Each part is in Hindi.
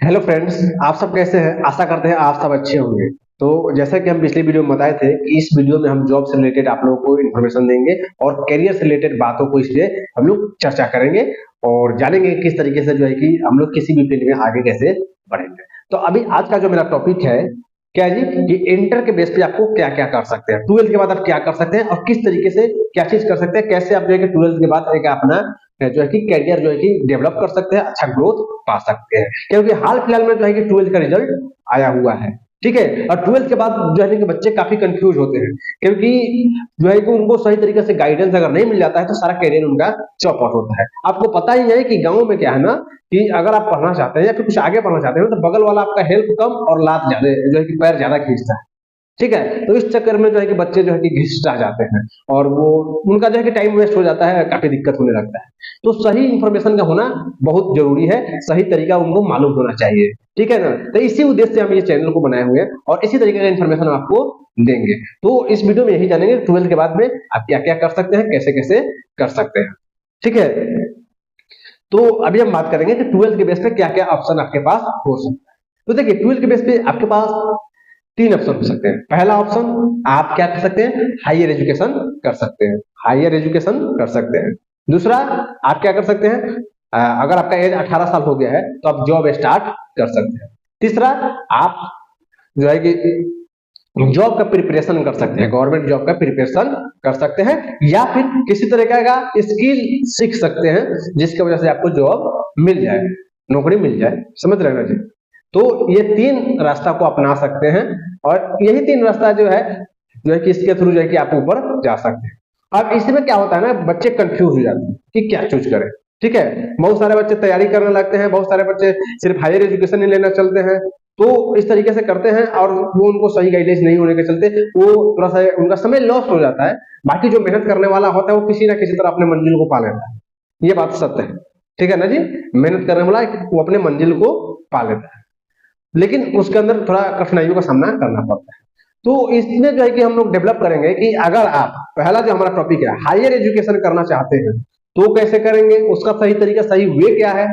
हेलो फ्रेंड्स, आप सब कैसे हैं? आशा करते हैं आप सब अच्छे होंगे। तो जैसा कि हम पिछले वीडियो में बताए थे कि इस वीडियो में हम जॉब से रिलेटेड आप लोगों को इन्फॉर्मेशन देंगे और करियर से रिलेटेड बातों को इसलिए हम लोग चर्चा करेंगे और जानेंगे किस तरीके से जो है कि हम लोग किसी भी फील्ड में आगे कैसे बढ़ेंगे। तो अभी आज का जो मेरा टॉपिक है क्या है जी, कि इंटर के बेस पे आपको क्या क्या कर सकते हैं, ट्वेल्थ के बाद आप क्या कर सकते हैं और किस तरीके से क्या चीज कर सकते हैं, कैसे आप जो है कि ट्वेल्थ के बाद एक अपना जो है कि करियर जो है कि डेवलप कर सकते हैं, अच्छा ग्रोथ पा सकते हैं। क्योंकि हाल फिलहाल में जो है कि ट्वेल्थ का रिजल्ट आया हुआ है, ठीक है। और ट्वेल्थ के बाद जो है कि बच्चे काफी कंफ्यूज होते हैं, क्योंकि जो है कि उनको सही तरीके से गाइडेंस अगर नहीं मिल जाता है तो सारा करियर उनका चौपट होता है। आपको पता ही है कि गाँव में क्या है ना, कि अगर आप पढ़ना चाहते हैं या फिर कुछ आगे पढ़ना चाहते हैं तो बगल वाला आपका हेल्प कम और लात ज्यादा जो है कि पैर ज्यादा खींचता है, ठीक है। तो इस चक्कर में जो है कि बच्चे जो है कि घिसटा जाते हैं और वो उनका जो है कि टाइम वेस्ट हो जाता है, काफी दिक्कत होने लगता है। तो सही इंफॉर्मेशन का होना बहुत जरूरी है, सही तरीका उनको मालूम होना चाहिए, ठीक है ना। तो इसी उद्देश्य से हम ये चैनल को बनाए हुए हैं और इसी तरीके का इन्फॉर्मेशन हम आपको देंगे। तो इस वीडियो में यही जानेंगे ट्वेल्थ के बाद में आप क्या क्या कर सकते हैं, कैसे कैसे कर सकते हैं, ठीक है। तो अभी हम बात करेंगे कि ट्वेल्थ के बेस पे क्या क्या ऑप्शन आपके पास हो सकता है। तो देखिए, ट्वेल्थ के बेस पे आपके पास तीन ऑप्शन हो सकते हैं। पहला ऑप्शन आप क्या कर सकते हैं, हायर एजुकेशन कर सकते हैं, हायर एजुकेशन कर सकते हैं। दूसरा आप क्या कर सकते हैं, अगर आपका एज 18 साल हो गया है तो आप जॉब स्टार्ट कर सकते हैं। तीसरा, आप जो है कि जॉब का प्रिपरेशन कर सकते हैं, गवर्नमेंट जॉब का प्रिपरेशन कर सकते हैं, या फिर किसी तरह का स्किल सीख सकते हैं जिसकी वजह से आपको जॉब मिल जाए, नौकरी मिल जाए। समझ रहे हैं ना जी। तो ये तीन रास्ता को अपना सकते हैं और यही तीन रास्ता जो है कि इसके थ्रू जो है कि आप ऊपर जा सकते हैं। अब इसमें क्या होता है ना, बच्चे कंफ्यूज हो जाते हैं कि क्या चूज करें, ठीक है। बहुत सारे बच्चे तैयारी करने लगते हैं, बहुत सारे बच्चे सिर्फ हायर एजुकेशन ही लेना चलते हैं। तो इस तरीके से करते हैं और वो उनको सही गाइडेंस नहीं होने के चलते वो थोड़ा सा उनका समय लॉस हो जाता है। बाकी जो मेहनत करने वाला होता है वो किसी ना किसी तरह अपने मंजिल को पा लेता है, ये बात सत्य है, ठीक है ना जी। मेहनत करने वाला वो अपने मंजिल को पा लेता है, लेकिन उसके अंदर थोड़ा कठिनाइयों का सामना करना पड़ता है। तो इसमें जो है कि हम लोग डेवलप करेंगे कि अगर आप, पहला जो हमारा टॉपिक है, हायर एजुकेशन करना चाहते हैं तो कैसे करेंगे, उसका सही तरीका, सही वे क्या है,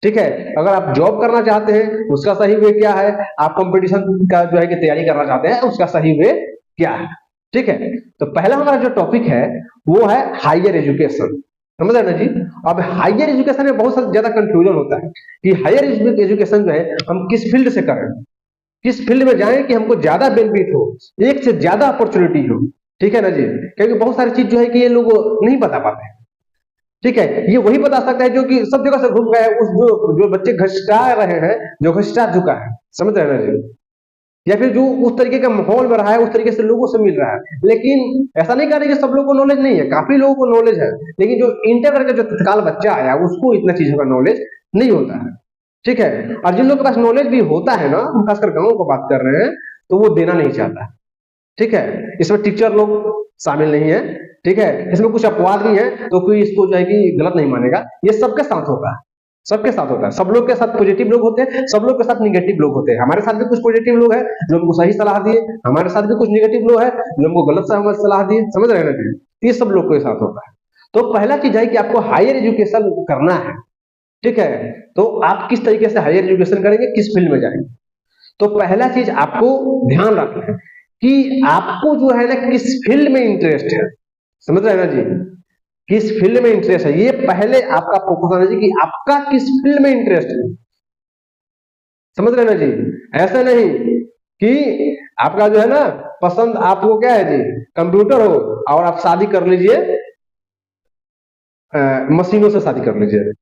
ठीक है। अगर आप जॉब करना चाहते हैं उसका सही वे क्या है, आप कंपटीशन का जो है कि तैयारी करना चाहते हैं उसका सही वे क्या है, ठीक है। तो पहला हमारा जो टॉपिक है वो है हायर एजुकेशन। समझ रहे ना जी। अब हायर एजुकेशन में बहुत ज्यादा कंफ्यूजन होता है कि हायर एजुकेशन जो है हम किस फील्ड से करें, किस फील्ड में जाएं कि हमको ज्यादा बेनिफिट हो, एक से ज्यादा अपॉर्चुनिटी हो, ठीक है ना जी। क्योंकि बहुत सारी चीज जो है कि ये लोग नहीं बता पाते हैं, ठीक है। ये वही बता सकता है जो कि सब जगह से घूम गए, उस जो जो बच्चे घसटा रहे हैं, जो घसटा चुका है, समझ रहे हैं ना जी। या फिर जो उस तरीके का माहौल में रहा है, उस तरीके से लोगों से मिल रहा है। लेकिन ऐसा नहीं कह रहे कि सब लोगों को नॉलेज नहीं है, काफी लोगों को नॉलेज है, लेकिन जो इंटर करके जो तत्काल बच्चा आया उसको इतना चीजों का नॉलेज नहीं होता है, ठीक है। और जिन लोगों के पास नॉलेज भी होता है ना, हम खासकर गाँव को बात कर रहे हैं, तो वो देना नहीं चाहता है, ठीक है। इसमें टीचर लोग शामिल नहीं है, ठीक है। इसमें कुछ अपवाद भी है तो कोई इसको जो है कि गलत नहीं मानेगा। ये सबके साथ होता है, सबके साथ होता है। सब लोग के साथ पॉजिटिव लोग होते हैं, सब लोग के साथ निगेटिव लोग होते हैं। हमारे साथ भी कुछ पॉजिटिव लोग हैं जो हमको सही सलाह दिए, हमारे साथ भी कुछ निगेटिव लोग हैं जो हमको गलत सलाह दिए। समझ रहे हैं ना जी। ये सब लोग के साथ होता है। तो पहला चीज है कि आपको हायर एजुकेशन करना है, ठीक है। तो आप किस तरीके से हायर एजुकेशन करेंगे, किस फील्ड में जाएंगे। तो पहला चीज आपको ध्यान रखना है कि आपको जो है ना किस फील्ड में इंटरेस्ट है। समझ रहे हैं ना जी। किस फील्ड में इंटरेस्ट है, ये पहले आपका फोकस होना चाहिए कि आपका किस फील्ड में इंटरेस्ट है। समझ रहे हैं ना जी। ऐसा नहीं कि आपका जो है ना पसंद, आपको क्या है जी, कंप्यूटर हो और आप शादी कर लीजिए, मशीनों से शादी कर लीजिए,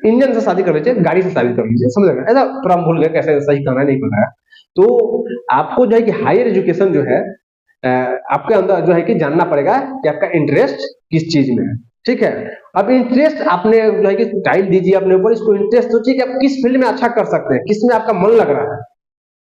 इंजन से शादी कर लीजिए, गाड़ी से शादी कर लीजिए। समझ रहे हैं, ऐसा थोड़ा भूल गए कैसे सही करना है, नहीं पता है। तो आपको जो है कि हायर एजुकेशन जो है आपके अंदर जो है कि जानना पड़ेगा कि आपका इंटरेस्ट किस चीज में है, ठीक है। अब इंटरेस्ट आपने जो है कि टाइम दीजिए अपने ऊपर, इसको इंटरेस्ट सोचिए कि आप किस फील्ड में अच्छा कर सकते हैं, किस में आपका मन लग रहा है,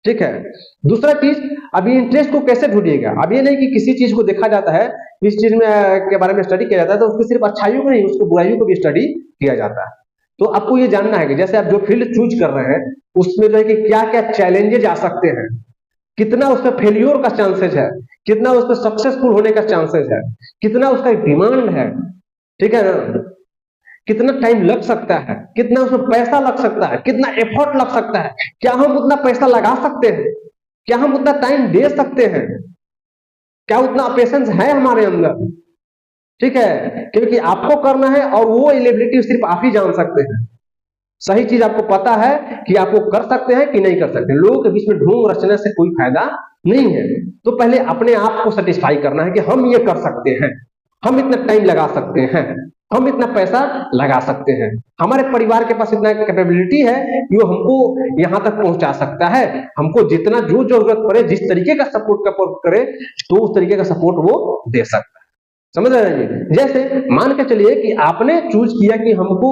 ठीक है। दूसरा चीज, अभी इंटरेस्ट को कैसे ढूंढिएगा। अब ये नहीं कि किसी चीज को देखा जाता है, इस चीज में के बारे में स्टडी किया जाता है तो उसकी सिर्फ अच्छाइयों को नहीं, उसको बुराइयों को भी स्टडी किया जाता है। तो आपको ये जानना है कि जैसे आप जो फील्ड चूज कर रहे हैं उसमें जो है कि क्या क्या चैलेंजेस आ सकते हैं, कितना उसमें फेल्योर का चांसेस है, कितना उसमें सक्सेसफुल होने का चांसेस है, कितना उसका डिमांड है, ठीक है ना। कितना टाइम लग सकता है, कितना उसमें पैसा लग सकता है, कितना एफर्ट लग सकता है, क्या हम उतना पैसा लगा सकते हैं, क्या हम उतना टाइम दे सकते हैं, क्या उतना पेशेंस है हमारे अंदर। ठीक है, क्योंकि आपको करना है और वो एलिजिबिलिटी सिर्फ आप ही जान सकते हैं। सही चीज आपको पता है कि आप वो कर सकते हैं कि नहीं कर सकते। लोगों के बीच में ढोंग रचने से कोई फायदा नहीं है। तो पहले अपने आप को सेटिस्फाई करना है कि हम ये कर सकते हैं, हम इतना टाइम लगा सकते हैं, हम इतना पैसा लगा सकते हैं, हमारे परिवार के पास इतना कैपेबिलिटी है कि वो हमको यहां तक पहुंचा सकता है। हमको जितना जो जरूरत पड़े, जिस तरीके का सपोर्ट करे, तो उस तरीके का सपोर्ट वो दे सकता है। समझ रहे हैं जी? जैसे मान के चलिए कि आपने चूज किया कि हमको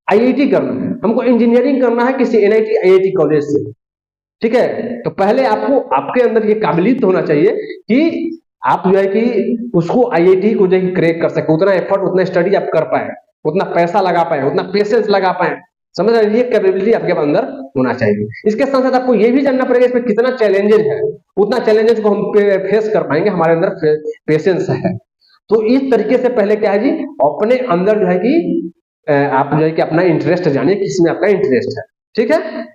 आईआईटी करना है, हमको इंजीनियरिंग करना है किसी एनआईटी आईआईटी कॉलेज से। ठीक है, तो पहले आपको आपके अंदर ये काबिलियत होना चाहिए कि आप जो है कि उसको आईआईटी को जो है क्रैक कर सके, उतना एफर्ट, उतना स्टडी आप कर पाए, उतना पैसा लगा पाए, उतना पेशेंस लगा पाए। समझ रहे हैं? ये कैपेबिलिटी आपके अंदर होना चाहिए। इसके साथ साथ आपको ये भी जानना पड़ेगा इसमें कितना चैलेंजेस है, उतना चैलेंजेस को हम फेस कर पाएंगे, हमारे अंदर पेशेंस है। तो इस तरीके से पहले क्या है जी, अपने अंदर जो है कि आप जो है कि अपना इंटरेस्ट जानिए, किसमें आपका इंटरेस्ट है। ठीक है,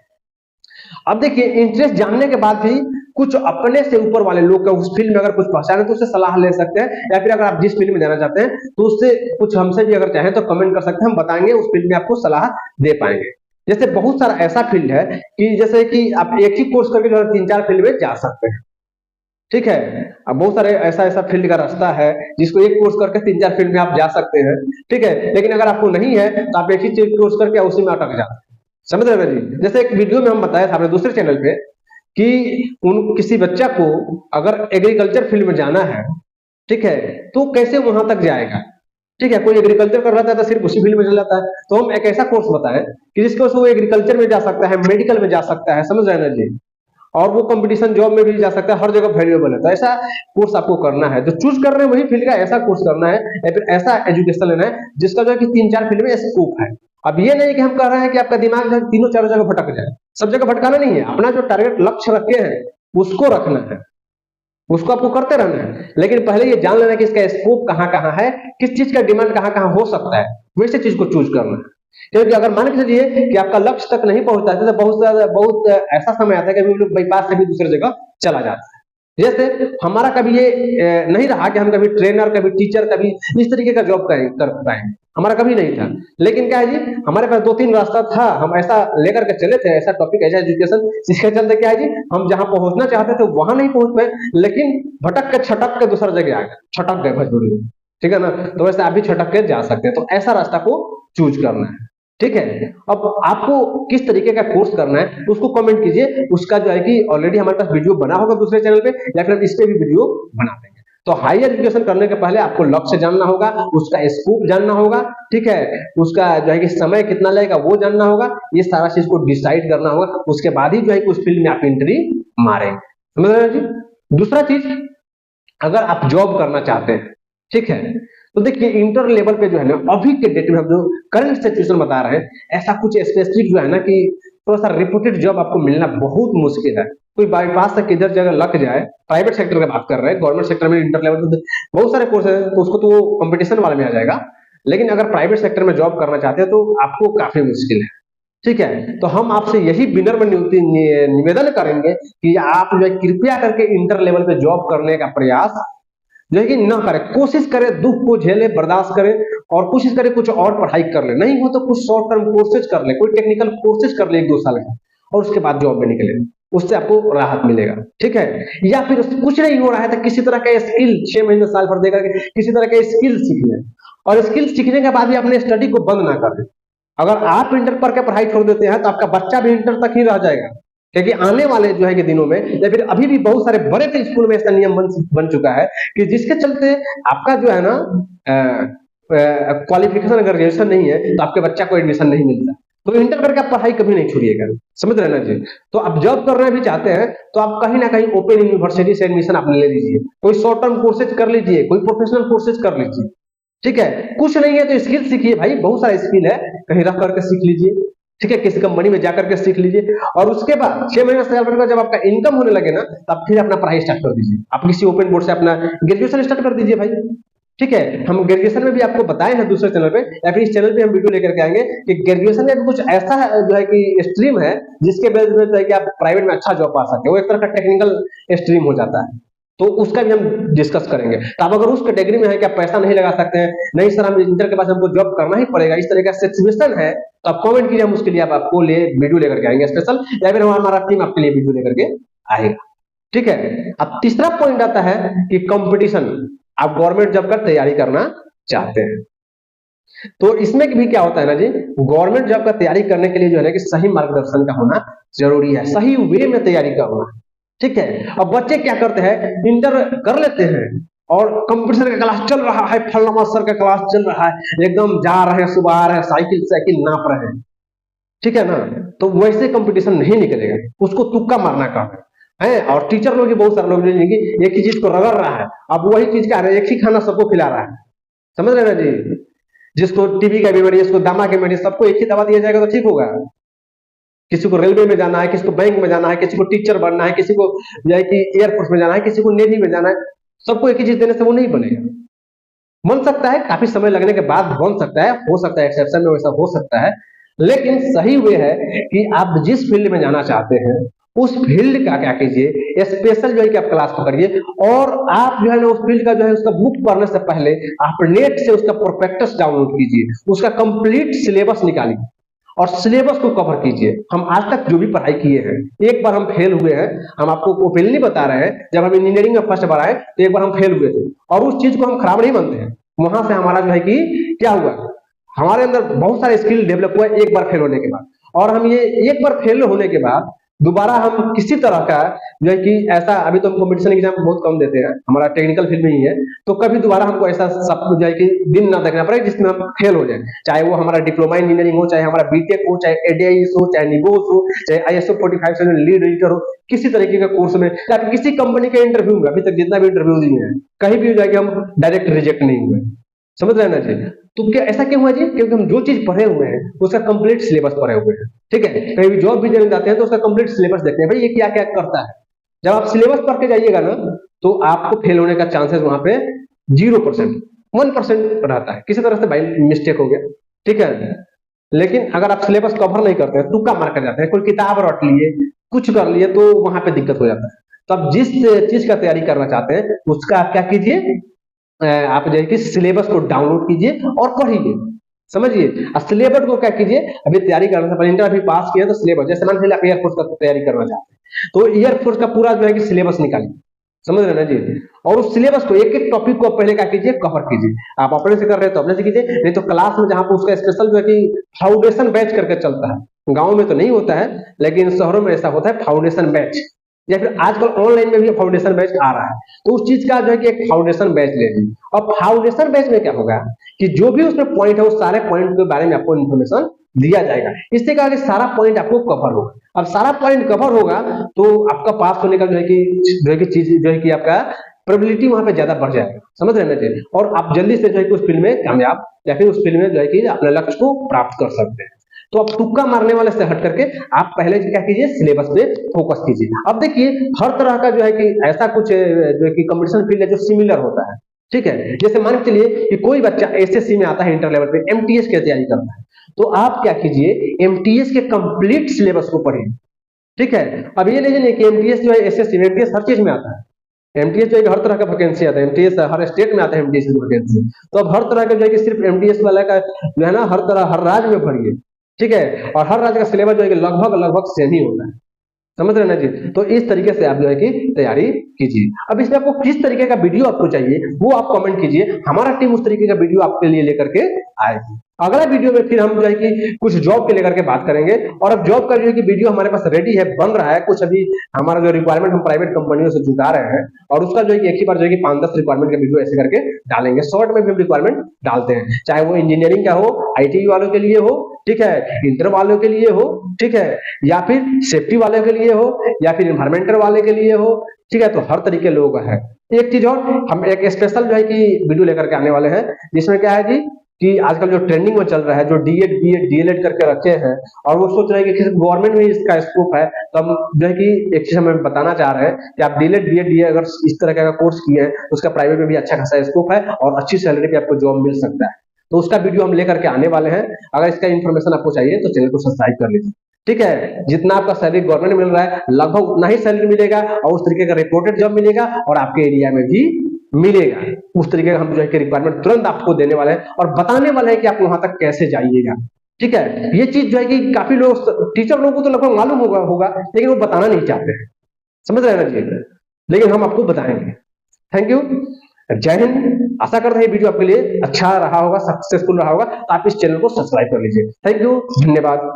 अब देखिए इंटरेस्ट जानने के बाद भी कुछ अपने से ऊपर वाले लोग का उस फील्ड में अगर कुछ पहचाने तो उससे सलाह ले सकते हैं, या फिर अगर आप जिस फील्ड में जाना चाहते हैं तो उससे कुछ हमसे भी अगर चाहें तो कमेंट कर सकते हैं, हम बताएंगे उस फील्ड में आपको सलाह दे पाएंगे। जैसे बहुत सारा ऐसा फील्ड है कि जैसे कि आप एक ही कोर्स करके जो है 3-4 फील्ड में जा सकते हैं। ठीक है, अब बहुत सारे ऐसा फील्ड का रास्ता है जिसको एक कोर्स करके 3-4 फील्ड में आप जा सकते हैं। ठीक है, लेकिन अगर आपको नहीं है तो आप एक ही चीज कोर्स करके उसी में अटक जाते हैं। समझ रहे हैं जी? जैसे एक वीडियो में हम बताया था अपने दूसरे चैनल पे कि किसी बच्चा को अगर एग्रीकल्चर फील्ड में जाना है, ठीक है, तो कैसे वहां तक जाएगा। ठीक है, कोई एग्रीकल्चर कर रहा था तो सिर्फ उसी फील्ड में चला जाता है, तो हम एक ऐसा कोर्स बताएं कि जिसको वो एग्रीकल्चर में जा सकता है, मेडिकल में जा सकता है। समझ रहे हैं ना जी? और वो कंपटीशन जॉब में भी जा सकता है, हर जगह वैल्यूएबल है। तो ऐसा कोर्स आपको करना है, जो चूज कर रहे हैं वही फील्ड का ऐसा कोर्स करना है, या फिर ऐसा एजुकेशन लेना है जिसका जो है कि 3-4 फील्ड में स्कोप है। अब ये नहीं कि हम कह रहे हैं कि आपका दिमाग जो तीनों चारों जगह भटक जाए, सब जगह भटकाना नहीं है। अपना जो टारगेट लक्ष्य रखे हैं उसको रखना है, उसको आपको करते रहना है। लेकिन पहले ये जान लेना कि इसका स्कोप कहाँ कहाँ है, किस चीज का डिमांड कहाँ कहाँ हो सकता है, वैसे चीज को चूज करना है। क्योंकि अगर मान के चलिए कि आपका लक्ष्य तक नहीं पहुंचता है तो बहुत ऐसा समय आता है कि लोग बाईपास से भी दूसरी जगह चला जाता है। जैसे हमारा कभी ये नहीं रहा कि हम कभी ट्रेनर, कभी टीचर, कभी इस तरीके का जॉब कर पाएंगे, हमारा कभी नहीं था। लेकिन क्या है जी, हमारे पास 2-3 रास्ता था, हम ऐसा लेकर के चले थे, ऐसा टॉपिक, ऐसा एजुकेशन, जिसके चलते क्या है जी, हम जहां पहुंचना चाहते थे वहां नहीं पहुंच पाए, लेकिन भटक के छटक के दूसरा जगह आ गए, छटक गए भजबुरी में। ठीक है ना? तो वैसे आप भी छटक के जा सकते हैं। तो ऐसा रास्ता को चूज करना है। ठीक है, अब आपको किस तरीके का कोर्स करना है उसको कमेंट कीजिए। उसका जो है कि ऑलरेडी हमारे पास वीडियो बना होगा दूसरे चैनल पे, या फिर हम इस पे भी वीडियो बना देंगे। तो हायर एजुकेशन करने के पहले आपको लक्ष्य जानना होगा, उसका स्कोप जानना होगा। ठीक है, उसका जो है कि समय कितना लगेगा वो जानना होगा, ये सारा चीज को डिसाइड करना होगा। उसके बाद ही जो है कि उस फील्ड में आप एंट्री मारेंगे। समझ रहे हैं जी? दूसरा चीज, अगर आप जॉब करना चाहते हैं, ठीक है, तो देखिए इंटर लेवल पे जो है ना, अभी के डेट में हम जो करंट सिचुएशन बता रहे हैं, ऐसा कुछ स्पेसिफिक जो है ना कि थोड़ा सा रिपोर्टेड जॉब आपको मिलना बहुत मुश्किल है। कोई बाईपास तक किधर जगह लग जाए, प्राइवेट सेक्टर की बात कर रहे हैं, गवर्नमेंट सेक्टर में इंटर लेवल पे बहुत सारे कोर्स है तो उसको तो वो कंपटीशन वाले में आ जाएगा। लेकिन अगर प्राइवेट सेक्टर में जॉब करना चाहते हैं तो आपको काफी मुश्किल है। ठीक है, तो हम आपसे यही विनम्र निवेदन करेंगे कि आप जो है कृपया करके इंटर लेवल पे जॉब करने का प्रयास जो है कि ना करें। कोशिश करें, दुख को झेले, बर्दाश्त करें, और कोशिश करें कुछ और पढ़ाई कर ले। नहीं हो तो कुछ शॉर्ट टर्म कोर्सेज कर ले, कोई टेक्निकल कोर्सेज कर ले 1-2 साल का, और उसके बाद जॉब में निकले, उससे आपको राहत मिलेगा। ठीक है, या फिर कुछ नहीं हो रहा है तो किसी तरह का स्किल 6 महीने साल भर देकर किसी तरह का स्किल सीख लें, और स्किल सीखने के बाद भी अपने स्टडी को बंद ना कर दें। अगर आप इंटर पर के पढ़ाई छोड़ देते हैं तो आपका बच्चा भी इंटर तक ही रह जाएगा। क्योंकि आने वाले जो है कि दिनों में, या फिर अभी भी बहुत सारे बड़े से स्कूल में ऐसा नियम बन चुका है कि जिसके चलते आपका जो है ना क्वालिफिकेशन अगर ग्रेजुएशन नहीं है तो आपके बच्चा को एडमिशन नहीं मिलता। तो इंटर करके आप पढ़ाई कभी नहीं छोड़िएगा। समझ रहे ना जी? तो आप जॉब करना भी चाहते हैं तो आप कहीं ना कहीं ओपन यूनिवर्सिटी से एडमिशन आप ले लीजिए, कोई शॉर्ट टर्म कोर्सेज कर लीजिए, कोई प्रोफेशनल कोर्सेज कर लीजिए। ठीक है, कुछ नहीं है तो स्किल सीखिए भाई, बहुत सारा स्किल है, कहीं रख करके सीख लीजिए। ठीक है, किसी कंपनी में जाकर के सीख लीजिए, और उसके बाद 6 महीने साल भर का जब आपका इनकम होने लगे ना, तब फिर अपना पढ़ाई स्टार्ट कर दीजिए। आप किसी ओपन बोर्ड से अपना ग्रेजुएशन स्टार्ट कर दीजिए भाई। ठीक है, हम ग्रेजुएशन में भी आपको बताए हैं दूसरे चैनल पे, या फिर इस चैनल पे हम वीडियो लेकर के आएंगे कि ग्रेजुएशन में भी कुछ ऐसा है जो है कि स्ट्रीम है जिसके बेस में जो है कि आप प्राइवेट में अच्छा जॉब पा सकते हो, वो एक तरह का टेक्निकल स्ट्रीम हो जाता है, तो उसका भी हम डिस्कस करेंगे। तो आप अगर उस कैटेगरी में है कि आप पैसा नहीं लगा सकते हैं, नहीं सर हम इंटर के बाद हमको जॉब करना ही पड़ेगा, इस तरह का सिचुएशन है, तो आप कमेंट कीजिए, हम उसके लिए आपको लिए वीडियो लेकर के आएंगे स्पेशल, या फिर हमारा टीम आपके लिए वीडियो लेकर के आएगा। ठीक है, अब तीसरा पॉइंट आता है कि कंपटीशन, आप गवर्नमेंट जॉब का तैयारी करना चाहते हैं, तो इसमें भी क्या होता है ना जी, गवर्नमेंट जॉब का तैयारी करने के लिए जो है ना कि सही मार्गदर्शन का होना जरूरी है, सही वे में तैयारी का होना। ठीक है, अब बच्चे क्या करते हैं, इंटर कर लेते हैं और कंपटीशन का क्लास चल रहा है, फलाना सर का क्लास चल रहा है, एकदम जा रहे हैं, सुबह आ रहे हैं, साइकिल साइकिल नाप रहे हैं, ठीक है ना, तो वैसे कंपटीशन नहीं निकलेगा, उसको तुक्का मारना कहते हैं। और टीचर लोग भी बहुत सारे लोग एक ही चीज को रगड़ रहा है, अब वही चीज का एक ही खाना सबको खिला रहा है, समझ रहे ना जी, जिसको टीबी का बीमारी, जिसको दमा की बीमारी, सबको एक ही दवा दिया जाएगा तो ठीक होगा। किसी को रेलवे में जाना है, किसी को बैंक में जाना है, किसी को टीचर बनना है, किसी को कि एयरफोर्स में जाना है, किसी को नेवी में जाना है, सबको एक ही चीज देने से वो नहीं बनेगा। बन सकता है, काफी समय लगने के बाद बन सकता है, हो सकता है एक्सेप्शन में वैसा हो सकता है, लेकिन सही वे है कि आप जिस फील्ड में जाना चाहते हैं उस फील्ड का क्या कीजिए, स्पेशल जो है कि आप क्लास पकड़िए, और आप जो है ना उस फील्ड का जो है उसका बुक पढ़ने से पहले आप नेट से उसका प्रोस्पेक्टस डाउनलोड कीजिए, उसका कंप्लीट सिलेबस निकालिए और सिलेबस को कवर कीजिए। हम आज तक जो भी पढ़ाई किए हैं, एक बार हम फेल हुए हैं, हम आपको ओपनली बता रहे हैं, जब हम इंजीनियरिंग में फर्स्ट बार आए तो एक बार हम फेल हुए थे, और उस चीज को हम खराब नहीं मानते हैं। वहां से हमारा जो है कि क्या हुआ, हमारे अंदर बहुत सारे स्किल डेवलप हुआ एक बार फेल होने के बाद, और हम ये एक बार फेल होने के बाद दोबारा हम किसी तरह का जो है कि ऐसा, अभी तो हम कॉम्पिटिशन एग्जाम बहुत कम देते हैं, हमारा टेक्निकल फील्ड में ही है, तो कभी दोबारा हमको ऐसा सब जो है कि दिन ना देखना पड़े जिसमें हम फेल हो जाए, चाहे वो हमारा डिप्लोमा इंजीनियरिंग हो, चाहे हमारा बीटेक हो, चाहे एडीआईएस हो, चाहे निगोस हो, चाहे आईएसओ 45 से लीड एडिटर हो, किसी तरीके का कोर्स में, या किसी कंपनी के इंटरव्यू में, अभी तक जितना भी इंटरव्यू दिए हैं कहीं भी हो जाएगा हम डायरेक्ट रिजेक्ट नहीं हुए, समझ रहे हैं ना जी। तो क्या ऐसा क्यों हुआ जी, क्योंकि हम जो चीज पढ़े हुए हैं उसका कंप्लीट सिलेबस पढ़े हुए हैं। ठीक है, कहीं भी जॉब भी देने जाते हैं तो उसका कंप्लीट सिलेबस देखते हैं, भाई ये क्या क्या करता है। जब आप सिलेबस पढ़ के जाइएगा ना तो आपको फेल होने का चांसेस वहां पे 0%, 1% रहता है, किसी तरह से बाई मिस्टेक हो गया, ठीक है। लेकिन अगर आप सिलेबस कवर नहीं करते हैं, तुक्का मार कर जाते हैं, कोई किताब रट लिए, कुछ कर लिए, तो वहां पे दिक्कत हो जाता है। तो आप जिस चीज का तैयारी करना चाहते हैं उसका आप क्या कीजिए, आप जो है कि सिलेबस को डाउनलोड कीजिए और पढ़िए, समझिए। और सिलेबस को क्या कीजिए, अभी तैयारी करने से पहले इंटर अभी पास किया तो सिलेबस, जैसे मान लीजिए आप एयरफोर्स का तैयारी करना चाहते हैं तो एयरफोर्स का पूरा जो है कि सिलेबस निकालिए, समझ रहे ना जी, और उस सिलेबस को एक एक टॉपिक को पहले क्या कीजिए, कवर कीजिए। आप अपने से कर रहे हैं तो अपने से कीजिए, नहीं तो क्लास में जहां पर उसका स्पेशल जो है कि फाउंडेशन बैच करके चलता है, गाँव में तो नहीं होता है लेकिन शहरों में ऐसा होता है, फाउंडेशन बैच, या फिर आजकल ऑनलाइन में भी फाउंडेशन बैच आ रहा है, तो उस चीज का जो है कि एक फाउंडेशन बैच ले लीजिए। और फाउंडेशन बैच में क्या होगा कि जो भी उसमें पॉइंट है उस सारे पॉइंट के बारे में आपको इन्फॉर्मेशन दिया जाएगा, इससे क्या कि सारा पॉइंट आपको कवर होगा। अब सारा पॉइंट कवर होगा तो आपका पास होने का जो है कि चीज जो है कि आपका प्रोबेबिलिटी वहां पे ज्यादा बढ़ जाएगा, समझ रहे हैं ना, और आप जल्दी से जो है कि उस फील्ड में कामयाब या फिर उस फील्ड में जो है कि अपने लक्ष्य को प्राप्त कर सकते हैं। तो आप तुक्का मारने वाले से हट करके आप पहले क्या कीजिए, सिलेबस पे फोकस कीजिए। अब देखिए हर तरह का जो है कि ऐसा कुछ जो है कि कंपटीशन फील्ड है जो सिमिलर होता है, ठीक है। जैसे मान के चलिए कि कोई बच्चा एसएससी में आता है, इंटर लेवल पे एमटीएस की तैयारी करता है, तो आप क्या कीजिए, एमटीएस के कंप्लीट सिलेबस को पढ़िए, ठीक है। अब ये लीजिए कि एमटीएस जो है एसएससी में, एमटीएस हर चीज में आता है, एमटीएस जो है हर तरह का वैकेंसी आता है, एमटीएस हर स्टेट में आता है, एमटीएस की वैकेंसी, तो अब हर तरह का जो है कि सिर्फ एमटीएस वाला का जो है ना हर तरह हर राज्य में भरिए, ठीक है। और हर राज्य का सिलेबस जो है कि लगभग सेम ही होता है, समझ रहे हैं ना जी। तो इस तरीके से आप जो है कि तैयारी कीजिए। अब इसमें आपको किस तरीके का वीडियो आपको चाहिए वो आप कमेंट कीजिए, हमारा टीम उस तरीके का वीडियो आपके लिए लेकर के आएगी। अगला वीडियो में फिर हम जो है कि कुछ जॉब के लेकर के बात करेंगे, और अब जॉब का जो है कि वीडियो हमारे पास रेडी है, बन रहा है, कुछ अभी हमारा जो रिक्वायरमेंट हम प्राइवेट कंपनियों से जुटा रहे हैं, और उसका जो है कि एक ही बार जो है कि 5-10 रिक्वायरमेंट का वीडियो ऐसे करके डालेंगे। शॉर्ट में भी हम रिक्वायरमेंट डालते हैं, चाहे वो इंजीनियरिंग का हो, आईटी वालों के लिए हो, ठीक है, इंटर वालों के लिए हो, ठीक है, या फिर सेफ्टी वालों के लिए हो, या फिर इन्वायरमेंटल वाले के लिए हो, ठीक है। तो हर तरीके लोगों का है। एक चीज और, हम एक स्पेशल जो है कि वीडियो लेकर के आने वाले हैं जिसमें क्या है जी, कि आजकल जो ट्रेंडिंग में चल रहा है, जो डीएड बीएड डीएलएड करके रखे हैं और वो सोच रहे हैं कि गवर्नमेंट में इसका स्कोप है, तो हम जो है कि एक चीज हमें बताना चाह रहे हैं कि आप डीएलएड बीएड डीए अगर इस तरह का कोर्स किए हैं तो उसका प्राइवेट में भी अच्छा खासा स्कोप है और अच्छी सैलरी पे आपको जॉब मिल सकता है। तो उसका वीडियो हम लेकर के आने वाले हैं। अगर इसका इन्फॉर्मेशन आपको चाहिए तो चैनल को सब्सक्राइब कर लीजिए। ठीक है, जितना आपका सैलरी गवर्नमेंट मिल रहा है लगभग उतना ही सैलरी मिलेगा और उस तरीके का रिपोर्टेड जॉब मिलेगा और आपके एरिया में भी मिलेगा। उस तरीके का हम जो है कि रिक्वायरमेंट तुरंत आपको देने वाले हैं और बताने वाले हैं कि आप वहां तक कैसे जाइएगा। ठीक है, ये चीज जो है कि काफी लोग टीचर लोगों को तो लगभग मालूम होगा लेकिन वो बताना नहीं चाहते हैं, समझ रहे हैं ना जी, लेकिन हम आपको बताएंगे। थैंक यू, जय हिंद। आशा करते हैं ये वीडियो आपके लिए अच्छा रहा होगा, सक्सेसफुल रहा होगा, तो आप इस चैनल को सब्सक्राइब कर लीजिए। थैंक यू, धन्यवाद।